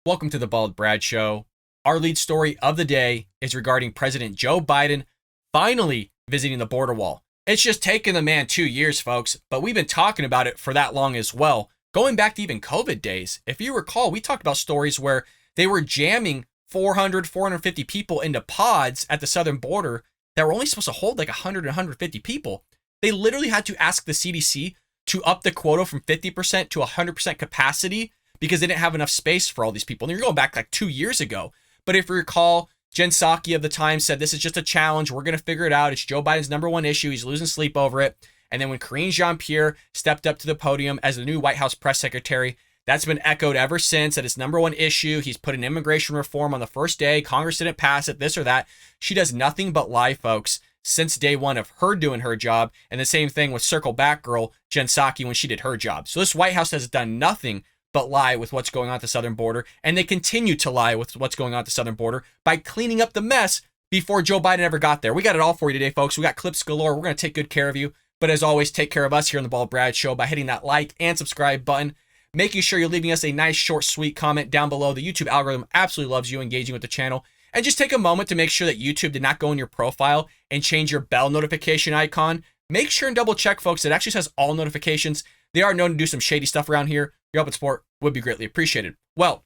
Welcome to the Bald Brad Show. Our lead story of the day is regarding President Joe Biden finally visiting the border wall. It's just taken the man 2 years, folks, but we've been talking about it for that long as well. Going back to even COVID days. If you recall, we talked about stories where they were jamming 400, 450 people into pods at the southern border that were only supposed to hold like 100 and 150 people. They literally had to ask the CDC to up the quota from 50% to 100% capacity because they didn't have enough space for all these people. And you're going back like 2 years ago. But if you recall, Jen Psaki of the Times said, this is just a challenge. We're going to figure it out. It's Joe Biden's number one issue. He's losing sleep over it. And then when Karine Jean-Pierre stepped up to the podium as the new White House press secretary, that's been echoed ever since, that it's number one issue. He's put in immigration reform on the first day. Congress didn't pass it, this or that. She does nothing but lie, folks, since day one of her doing her job. And the same thing with Circle Back girl Jen Psaki when she did her job. So this White House has done nothing but lie with what's going on at the southern border. And they continue to lie with what's going on at the southern border by cleaning up the mess before Joe Biden ever got there. We got it all for you today, folks. We got clips galore. We're going to take good care of you. But as always, take care of us here on the Bald Brad Show by hitting that like and subscribe button, making sure you're leaving us a nice, short, sweet comment down below. The YouTube algorithm absolutely loves you engaging with the channel. And just take a moment to make sure that YouTube did not go in your profile and change your bell notification icon. Make sure and double check, folks. It actually says all notifications. They are known to do some shady stuff around here. Your help and support would be greatly appreciated. Well,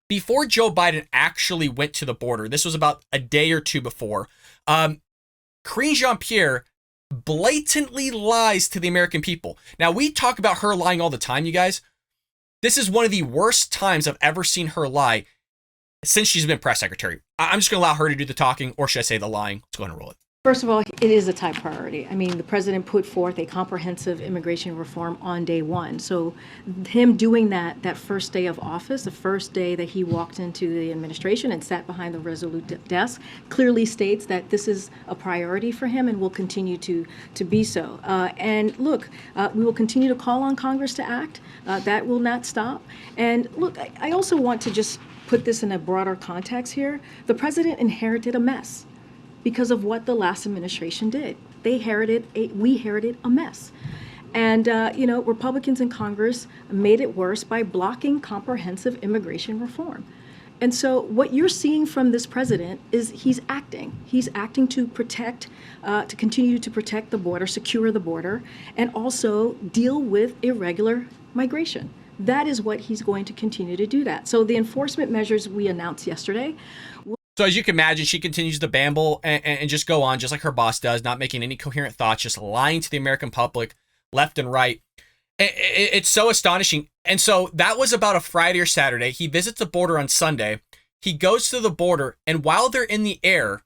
before Joe Biden actually went to the border, this was about a day or two before, Karine Jean-Pierre blatantly lies to the American people. Now, we talk about her lying all the time, you guys. This is one of the worst times I've ever seen her lie since she's been press secretary. I'm just going to allow her to do the talking, or should I say the lying? Let's go ahead and roll it. First of all, it is a top priority. I mean, the president put forth a comprehensive immigration reform on day one. So him doing that first day of office, the first day that he walked into the administration and sat behind the Resolute desk, clearly states that this is a priority for him and will continue to be so. And look, we will continue to call on Congress to act. That will not stop. And look, I also want to just put this in a broader context here. The president inherited a mess because of what the last administration did. We inherited a mess. And, Republicans in Congress made it worse by blocking comprehensive immigration reform. And so what you're seeing from this president is he's acting. He's acting to protect, to continue to protect the border, secure the border, and also deal with irregular migration. That is what he's going to continue to do that. So the enforcement measures we announced yesterday. So as you can imagine, she continues to babble and just go on just like her boss does, not making any coherent thoughts, just lying to the American public left and right. It's so astonishing. And so that was about a Friday or Saturday. He visits the border on Sunday. He goes to the border, and while they're in the air,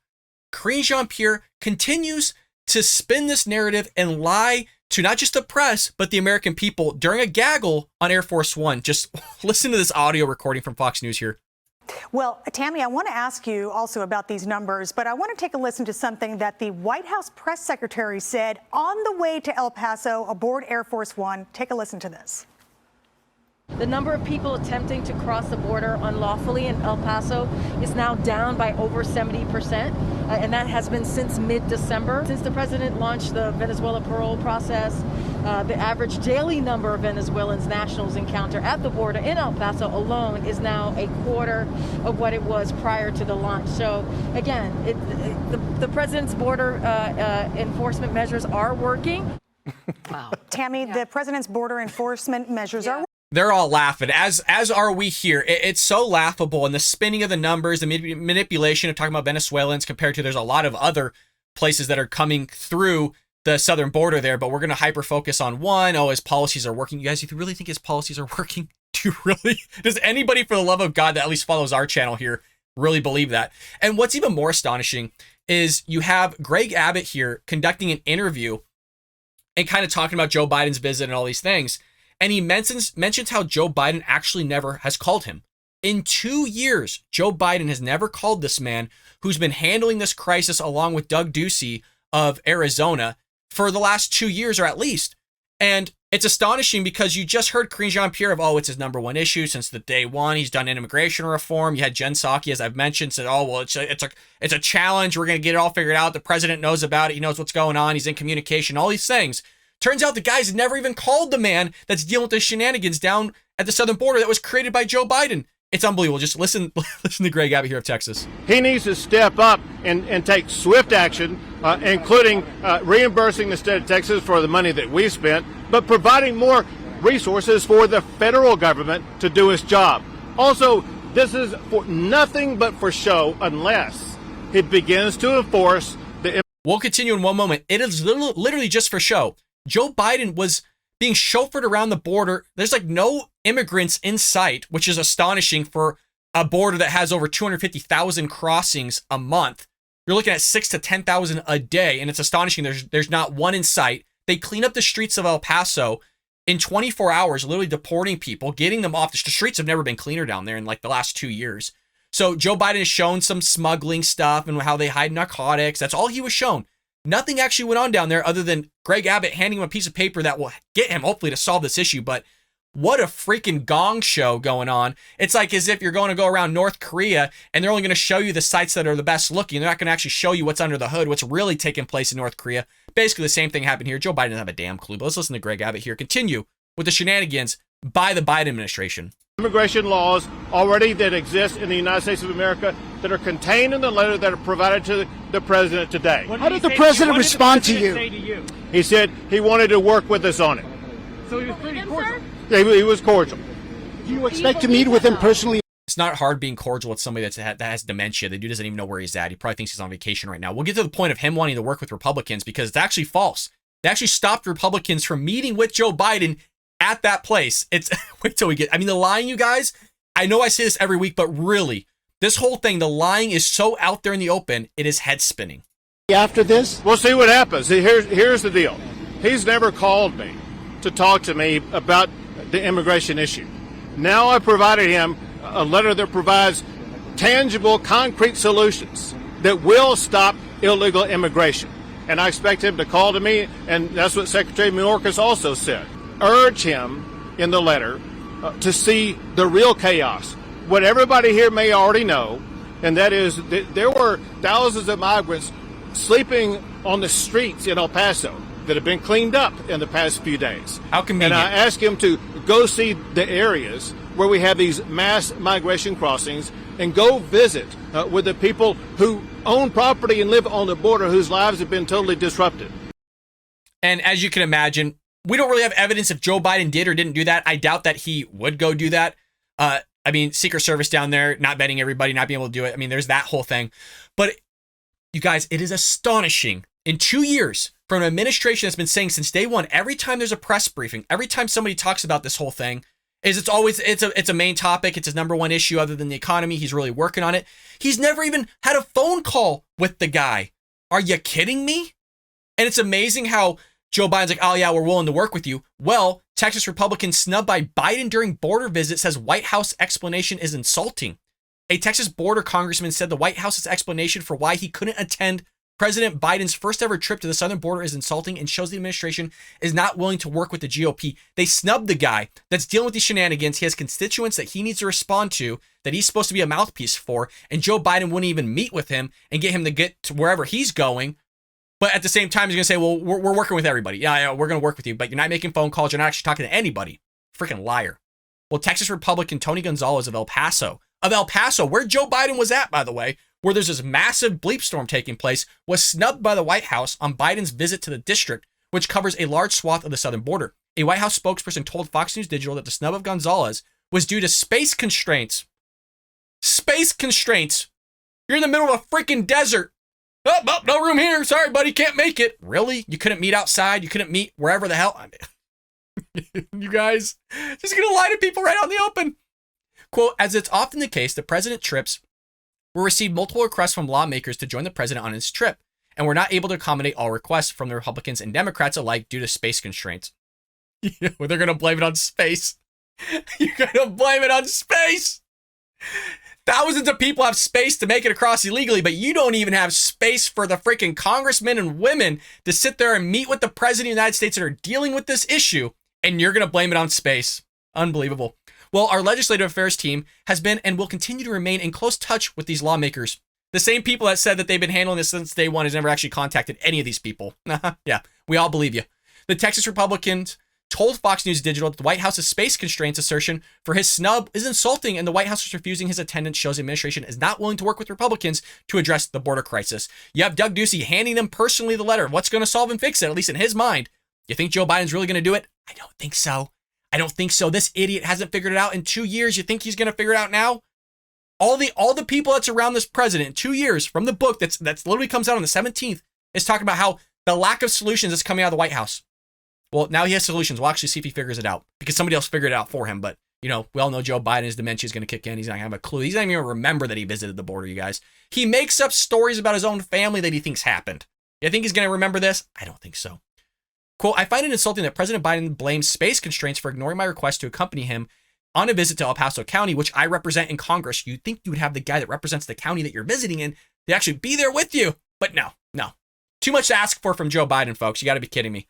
Karine Jean-Pierre continues to spin this narrative and lie to not just the press, but the American people during a gaggle on Air Force One. Just listen to this audio recording from Fox News here. Well, Tammy, I want to ask you also about these numbers, but I want to take a listen to something that the White House press secretary said on the way to El Paso aboard Air Force One. Take a listen to this. The number of people attempting to cross the border unlawfully in El Paso is now down by over 70%, and that has been since mid-December. Since the president launched the Venezuela parole process, the average daily number of Venezuelans nationals encounter at the border in El Paso alone is now a quarter of what it was prior to the launch. So again, the president's border enforcement measures are working. Wow. Tammy, the president's border enforcement measures are They're all laughing, as are we here. It's so laughable, and the spinning of the numbers, the manipulation of talking about Venezuelans compared to there's a lot of other places that are coming through the southern border there, but we're going to hyper focus on one. Oh, his policies are working. You guys, you really think his policies are working? Do you really? Does anybody, for the love of God, that at least follows our channel here, really believe that? And what's even more astonishing is you have Greg Abbott here conducting an interview and kind of talking about Joe Biden's visit and all these things. And he mentions how Joe Biden actually never has called him. In 2 years, Joe Biden has never called this man who's been handling this crisis along with Doug Ducey of Arizona for the last 2 years, or at least. And it's astonishing because you just heard Karine Jean-Pierre of, oh, it's his number one issue since the day one. He's done immigration reform. You had Jen Psaki, as I've mentioned, said, oh, well, it's a challenge. We're going to get it all figured out. The president knows about it. He knows what's going on. He's in communication, all these things. Turns out the guy's never even called the man that's dealing with the shenanigans down at the southern border that was created by Joe Biden. It's unbelievable. Just listen to Greg Abbott here of Texas. He needs to step up and take swift action, including reimbursing the state of Texas for the money that we spent, but providing more resources for the federal government to do its job. Also, this is for nothing but for show unless it begins to enforce the... We'll continue in one moment. It is literally just for show. Joe Biden was being chauffeured around the border. There's like no immigrants in sight, which is astonishing for a border that has over 250,000 crossings a month. You're looking at 6 to 10,000 a day, and it's astonishing. There's not one in sight. They clean up the streets of El Paso in 24 hours, literally deporting people, getting them off. The streets have never been cleaner down there in like the last 2 years. So Joe Biden has shown some smuggling stuff and how they hide narcotics. That's all he was shown. Nothing actually went on down there other than Greg Abbott handing him a piece of paper that will get him hopefully to solve this issue. But what a freaking gong show going on. It's like as if you're going to go around North Korea and they're only going to show you the sites that are the best looking. They're not going to actually show you what's under the hood, what's really taking place in North Korea. Basically the same thing happened here. Joe Biden doesn't have a damn clue. But let's listen to Greg Abbott here. Continue with the shenanigans by the Biden administration. Immigration laws already that exist in the United States of America that are contained in the letter that are provided to the president today. How did the president respond to you? He said he wanted to work with us on it. So he was pretty cordial. He was cordial. Do you expect to meet with him personally? It's not hard being cordial with somebody that has dementia. The dude doesn't even know where he's at. He probably thinks he's on vacation right now. We'll get to the point of him wanting to work with Republicans because it's actually false. They actually stopped Republicans from meeting with Joe Biden at that place. It's wait till we get, I mean, the lying, you guys, I know I say this every week, but really, this whole thing, the lying is so out there in the open, it is head spinning. After this? We'll see what happens. Here's the deal. He's never called me to talk to me about the immigration issue. Now I provided him a letter that provides tangible, concrete solutions that will stop illegal immigration. And I expect him to call to me, and that's what Secretary Mayorkas also said. Urge him in the letter to see the real chaos. What everybody here may already know, and that is that there were thousands of migrants sleeping on the streets in El Paso that have been cleaned up in the past few days. How convenient. And I asked him to go see the areas where we have these mass migration crossings and go visit with the people who own property and live on the border whose lives have been totally disrupted. And as you can imagine, we don't really have evidence if Joe Biden did or didn't do that. I doubt that he would go do that. I mean, Secret Service down there, not vetting everybody, not being able to do it. I mean, there's that whole thing. But you guys, it is astonishing. In 2 years, from an administration that's been saying since day one, every time there's a press briefing, every time somebody talks about this whole thing, it's a main topic. It's his number one issue other than the economy. He's really working on it. He's never even had a phone call with the guy. Are you kidding me? And it's amazing how Joe Biden's like, oh yeah, we're willing to work with you. Well, Texas Republican snubbed by Biden during border visit says White House explanation is insulting. A Texas border congressman said the White House's explanation for why he couldn't attend President Biden's first ever trip to the southern border is insulting and shows the administration is not willing to work with the GOP. They snubbed the guy that's dealing with these shenanigans. He has constituents that he needs to respond to that he's supposed to be a mouthpiece for, and Joe Biden wouldn't even meet with him and get him to get to wherever he's going. But at the same time, he's going to say, well, we're working with everybody. Yeah, we're going to work with you, but you're not making phone calls. You're not actually talking to anybody. Freaking liar. Well, Texas Republican Tony Gonzalez of El Paso, where Joe Biden was at, by the way, where there's this massive bleep storm taking place, was snubbed by the White House on Biden's visit to the district, which covers a large swath of the southern border. A White House spokesperson told Fox News Digital that the snub of Gonzalez was due to space constraints. Space constraints. You're in the middle of a freaking desert. Oh, no room here. Sorry, buddy, can't make it. Really? You couldn't meet outside? You couldn't meet wherever the hell? I mean, you guys just gonna lie to people right out in the open. Quote, as it's often the case, the president trips will receive multiple requests from lawmakers to join the president on his trip, and we're not able to accommodate all requests from the Republicans and Democrats alike due to space constraints. You know, they're going to blame it on space. You're going to blame it on space. Thousands of people have space to make it across illegally, but you don't even have space for the freaking congressmen and women to sit there and meet with the president of the United States that are dealing with this issue, and you're going to blame it on space. Unbelievable. Well, our legislative affairs team has been and will continue to remain in close touch with these lawmakers. The same people that said that they've been handling this since day one has never actually contacted any of these people. Yeah, we all believe you. The Texas Republicans told Fox News Digital that the White House's space constraints assertion for his snub is insulting, and the White House is refusing his attendance shows the administration is not willing to work with Republicans to address the border crisis. You have Doug Ducey handing them personally the letter. What's going to solve and fix it, at least in his mind? You think Joe Biden's really going to do it? I don't think so. I don't think so. This idiot hasn't figured it out in 2 years. You think he's going to figure it out now? All the people that's around this president in 2 years from the book that's literally comes out on the 17th is talking about how the lack of solutions is coming out of the White House. Well, now he has solutions. We'll actually see if he figures it out because somebody else figured it out for him. But, we all know Joe Biden, his dementia is going to kick in. He's not going to have a clue. He's not even going to remember that he visited the border, you guys. He makes up stories about his own family that he thinks happened. You think he's going to remember this? I don't think so. Quote, I find it insulting that President Biden blames space constraints for ignoring my request to accompany him on a visit to El Paso County, which I represent in Congress. You'd think you would have the guy that represents the county that you're visiting in to actually be there with you. But no. Too much to ask for from Joe Biden, folks. You got to be kidding me.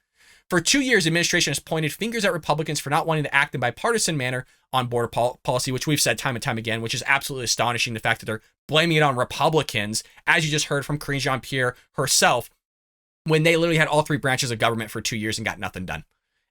For 2 years, the administration has pointed fingers at Republicans for not wanting to act in bipartisan manner on border policy, which we've said time and time again, which is absolutely astonishing. The fact that they're blaming it on Republicans, as you just heard from Karine Jean-Pierre herself, when they literally had all three branches of government for 2 years and got nothing done.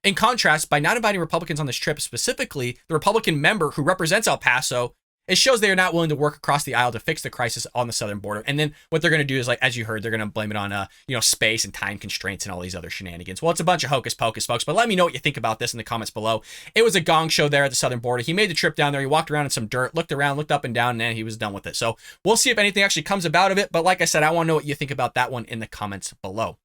In contrast, by not inviting Republicans on this trip, specifically the Republican member who represents El Paso, it shows they are not willing to work across the aisle to fix the crisis on the southern border. And then what they're going to do is, like, as you heard, they're going to blame it on, space and time constraints and all these other shenanigans. Well, it's a bunch of hocus pocus, folks, but let me know what you think about this in the comments below. It was a gong show there at the southern border. He made the trip down there. He walked around in some dirt, looked around, looked up and down, and then he was done with it. So we'll see if anything actually comes about of it. But like I said, I want to know what you think about that one in the comments below.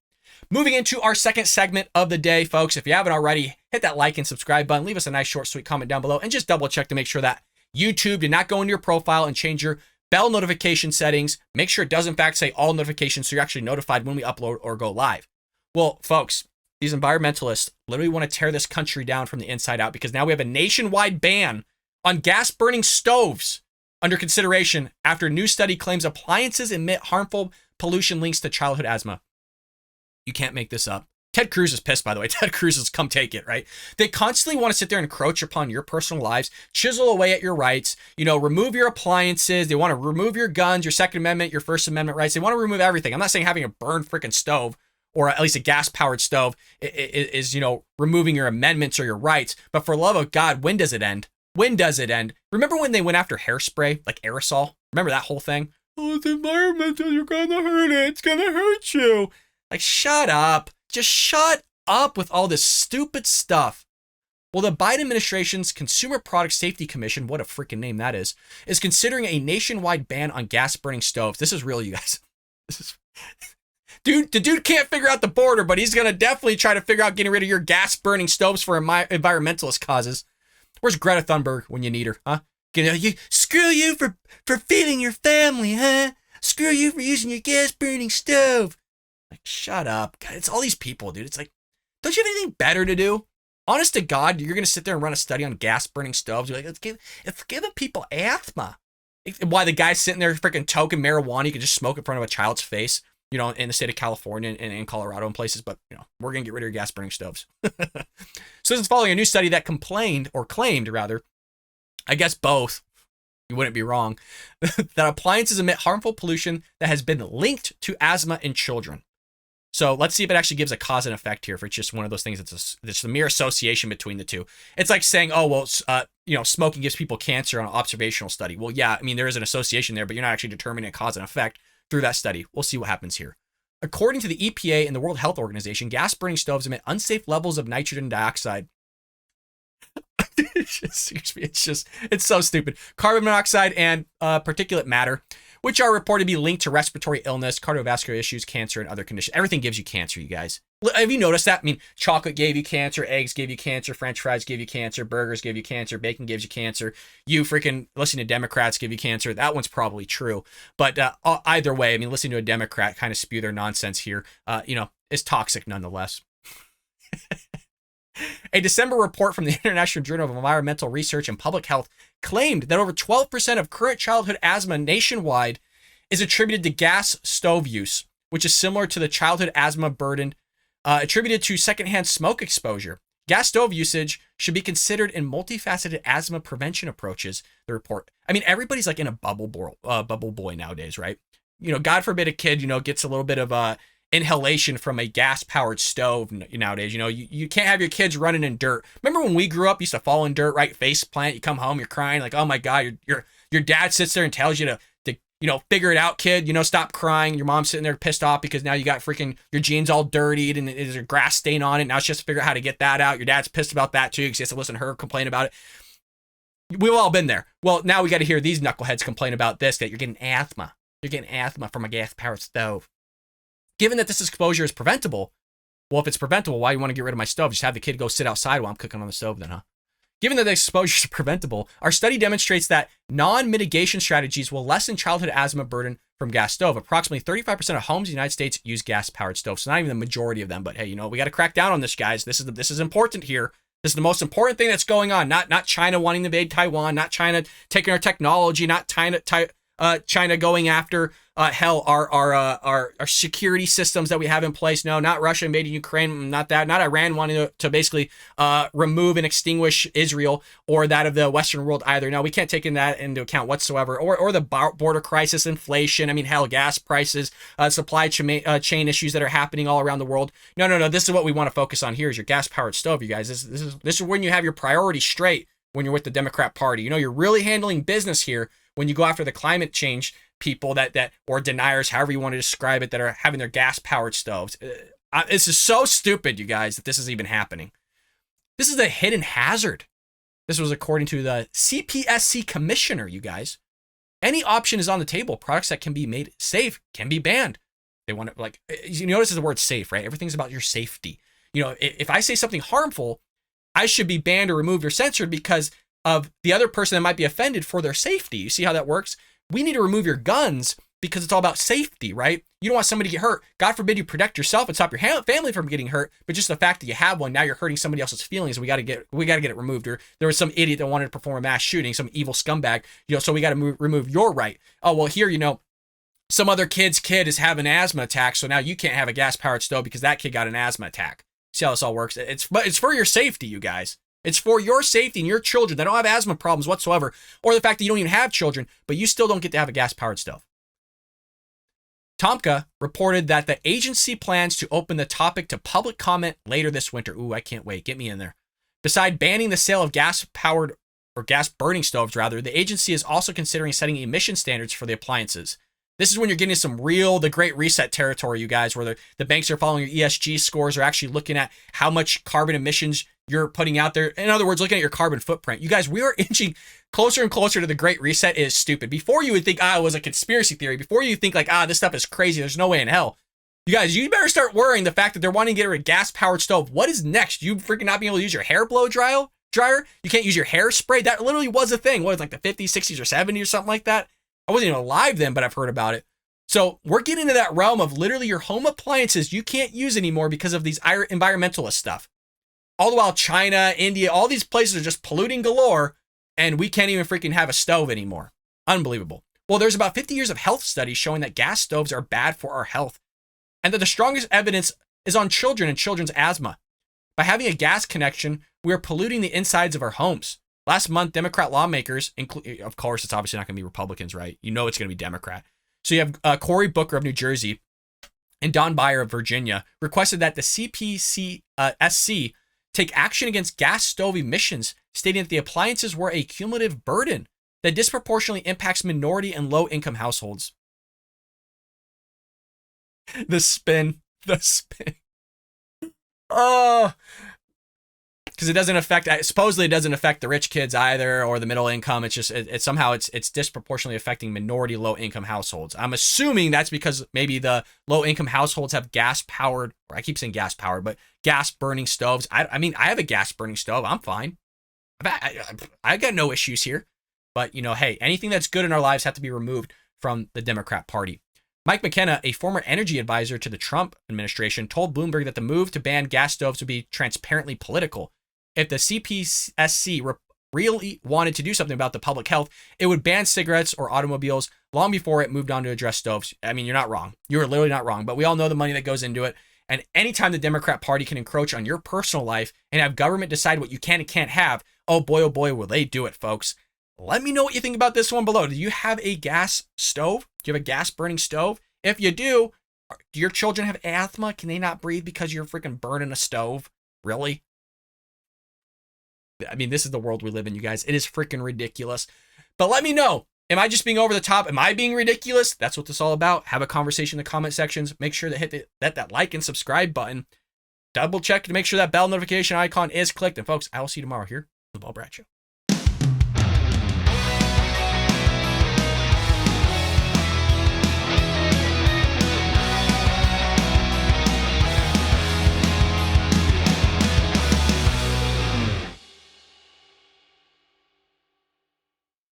Moving into our second segment of the day, folks. If you haven't already, hit that like and subscribe button. Leave us a nice, short, sweet comment down below and just double check to make sure that YouTube did not go into your profile and change your bell notification settings. Make sure it does in fact say all notifications so you're actually notified when we upload or go live. Well, folks, these environmentalists literally want to tear this country down from the inside out because now we have a nationwide ban on gas-burning stoves under consideration after a new study claims appliances emit harmful pollution links to childhood asthma. You can't make this up. Ted Cruz is pissed, by the way. Ted Cruz is come take it, right? They constantly want to sit there and encroach upon your personal lives, chisel away at your rights, remove your appliances. They want to remove your guns, your Second Amendment, your First Amendment rights. They want to remove everything. I'm not saying having a burned freaking stove or at least a gas-powered stove is removing your amendments or your rights. But for love of God, when does it end? When does it end? Remember when they went after hairspray, like aerosol? Remember that whole thing? Oh, it's environmental. You're going to hurt it. It's going to hurt you. Like, shut up. Just shut up with all this stupid stuff. Well, the Biden administration's Consumer Product Safety Commission, what a freaking name that is considering a nationwide ban on gas-burning stoves. This is real, you guys. The dude can't figure out the border, but he's going to definitely try to figure out getting rid of your gas-burning stoves for environmentalist causes. Where's Greta Thunberg when you need her, huh? Screw you for feeding your family, huh? Screw you for using your gas-burning stove. Like, shut up. God, it's all these people, dude. It's like, don't you have anything better to do? Honest to God, you're going to sit there and run a study on gas-burning stoves. You're like, it's giving people asthma. Why the guy's sitting there freaking toking marijuana, you can just smoke in front of a child's face, in the state of California and in Colorado and places, but, we're going to get rid of your gas-burning stoves. So this is following a new study that claimed, I guess both, you wouldn't be wrong, that appliances emit harmful pollution that has been linked to asthma in children. So let's see if it actually gives a cause and effect here. If it's just one of those things that's a mere association between the two. It's like saying, oh, well, smoking gives people cancer on an observational study. Well, yeah, I mean, there is an association there, but you're not actually determining a cause and effect through that study. We'll see what happens here. According to the EPA and the World Health Organization, gas-burning stoves emit unsafe levels of nitrogen dioxide. It's so stupid. Carbon monoxide and particulate matter, which are reported to be linked to respiratory illness, cardiovascular issues, cancer, and other conditions. Everything gives you cancer, you guys. Have you noticed that? I mean, chocolate gave you cancer, eggs gave you cancer, French fries gave you cancer, burgers gave you cancer, bacon gives you cancer. You freaking listening to Democrats give you cancer. That one's probably true. But either way, I mean, listening to a Democrat kind of spew their nonsense here, is toxic nonetheless. A December report from the International Journal of Environmental Research and Public Health claimed that over 12% of current childhood asthma nationwide is attributed to gas stove use, which is similar to the childhood asthma burden attributed to secondhand smoke exposure. Gas stove usage should be considered in multifaceted asthma prevention approaches, the report. I mean, everybody's like in a bubble boy nowadays, right? God forbid a kid, gets a little bit of inhalation from a gas-powered stove nowadays. You know, you can't have your kids running in dirt. Remember when we grew up, you used to fall in dirt, right? Face plant. You come home, you're crying like, oh my God, your dad sits there and tells you to figure it out, kid. Stop crying. Your mom's sitting there pissed off because now you got freaking your jeans all dirtied and there's a grass stain on it. Now it's just to figure out how to get that out. Your dad's pissed about that too because he has to listen to her complain about it. We've all been there. Well, now we got to hear these knuckleheads complain about this, that you're getting asthma. You're getting asthma from a gas-powered stove. Given that this exposure is preventable, well, if it's preventable, why do you want to get rid of my stove? Just have the kid go sit outside while I'm cooking on the stove then, huh? Given that the exposure is preventable, our study demonstrates that non-mitigation strategies will lessen childhood asthma burden from gas stove. Approximately 35% of homes in the United States use gas-powered stoves. So not even the majority of them, but hey, we got to crack down on this, guys. This is important here. This is the most important thing that's going on. Not China wanting to invade Taiwan, not China taking our technology, not China going after our security systems that we have in place. No, not Russia invading Ukraine. Not that. Not Iran wanting to basically remove and extinguish Israel or that of the Western world either. No, we can't take that into account whatsoever. Or the border crisis, inflation. I mean, hell, gas prices, supply chain issues that are happening all around the world. No. This is what we want to focus on here is your gas-powered stove, you guys. This is when you have your priorities straight when you're with the Democrat Party. You're really handling business here when you go after the climate change people that or deniers, however you want to describe it, that are having their gas-powered stoves. This is so stupid, you guys, that this is even happening. This is a hidden hazard. This was according to the CPSC commissioner, you guys. Any option is on the table. Products that can be made safe can be banned. They want to, you notice the word safe, right? Everything's about your safety. If I say something harmful, I should be banned or removed or censored because of the other person that might be offended for their safety. You see how that works? We need to remove your guns because it's all about safety, right? You don't want somebody to get hurt. God forbid you protect yourself and stop your family from getting hurt, but just the fact that you have one, now you're hurting somebody else's feelings. We got to get it removed. Or there was some idiot that wanted to perform a mass shooting, some evil scumbag, so we got to remove your right. Oh, well, here, some other kid's kid is having an asthma attack, so now you can't have a gas-powered stove because that kid got an asthma attack. See how this all works? It's for your safety, you guys. It's for your safety and your children that don't have asthma problems whatsoever, or the fact that you don't even have children, but you still don't get to have a gas-powered stove. Tomka reported that the agency plans to open the topic to public comment later this winter. Ooh, I can't wait. Get me in there. Beside banning the sale of gas-powered or gas-burning stoves, rather, the agency is also considering setting emission standards for the appliances. This is when you're getting some the Great Reset territory, you guys, where the banks are following your ESG scores, are actually looking at how much carbon emissions you're putting out there. In other words, looking at your carbon footprint. You guys, we are inching closer and closer to the Great Reset. It is stupid. Before you would think, it was a conspiracy theory. Before you think this stuff is crazy, there's no way in hell. You guys, you better start worrying the fact that they're wanting to get rid of a gas-powered stove. What is next? You freaking not being able to use your hair blow dryer? You can't use your hairspray? That literally was a thing. What, like the 50s, 60s, or 70s or something like that? I wasn't even alive then, but I've heard about it. So we're getting into that realm of literally your home appliances you can't use anymore because of these environmentalist stuff. All the while China, India, all these places are just polluting galore, and we can't even freaking have a stove anymore. Unbelievable. Well, there's about 50 years of health studies showing that gas stoves are bad for our health, and that the strongest evidence is on children and children's asthma. By having a gas connection, we are polluting the insides of our homes. Last month, Democrat lawmakers, of course, it's obviously not going to be Republicans, right? You know it's going to be Democrat. So you have Cory Booker of New Jersey and Don Beyer of Virginia requested that the CPSC take action against gas stove emissions, stating that the appliances were a cumulative burden that disproportionately impacts minority and low-income households. The spin. Oh, because it doesn't affect, supposedly it doesn't affect the rich kids either, or the middle income. It's just, somehow it's disproportionately affecting minority low income households. I'm assuming that's because maybe the low income households have gas powered, or I keep saying gas powered, but gas burning stoves. I mean, I have a gas burning stove. I'm fine. I got no issues here, but hey, anything that's good in our lives have to be removed from the Democrat Party. Mike McKenna, a former energy advisor to the Trump administration, told Bloomberg that the move to ban gas stoves would be transparently political. If the CPSC really wanted to do something about the public health, it would ban cigarettes or automobiles long before it moved on to address stoves. I mean, you're not wrong. You are literally not wrong, but we all know the money that goes into it. And anytime the Democrat Party can encroach on your personal life and have government decide what you can and can't have, oh boy, will they do it, folks. Let me know what you think about this one below. Do you have a gas stove? Do you have a gas burning stove? If you do, Do your children have asthma? Can they not breathe because you're freaking burning a stove? Really? I mean, this is the world we live in, you guys. It is freaking ridiculous. But let me know. Am I just being over the top? Am I being ridiculous? That's what this is all about. Have a conversation in the comment sections. Make sure to hit that like and subscribe button. Double check to make sure that bell notification icon is clicked. And folks, I will see you tomorrow here on the Paul Brad Show.